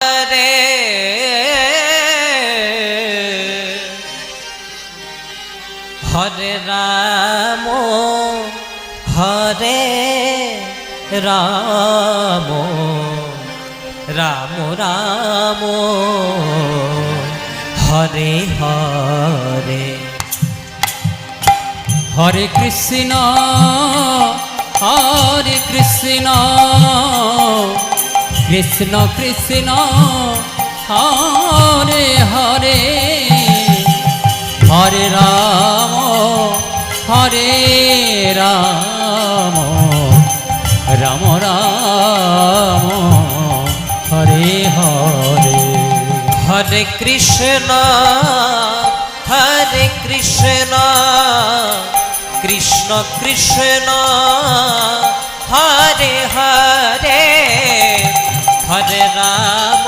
Hare Hare Ram Hare Ram Ram Ram Hare Hare Hare Krishna Krishna Krishna Hare Hare Hare Ram Ram Ram Hare Hare Hare Krishna Krishna Krishna Hare Hare Hare Ram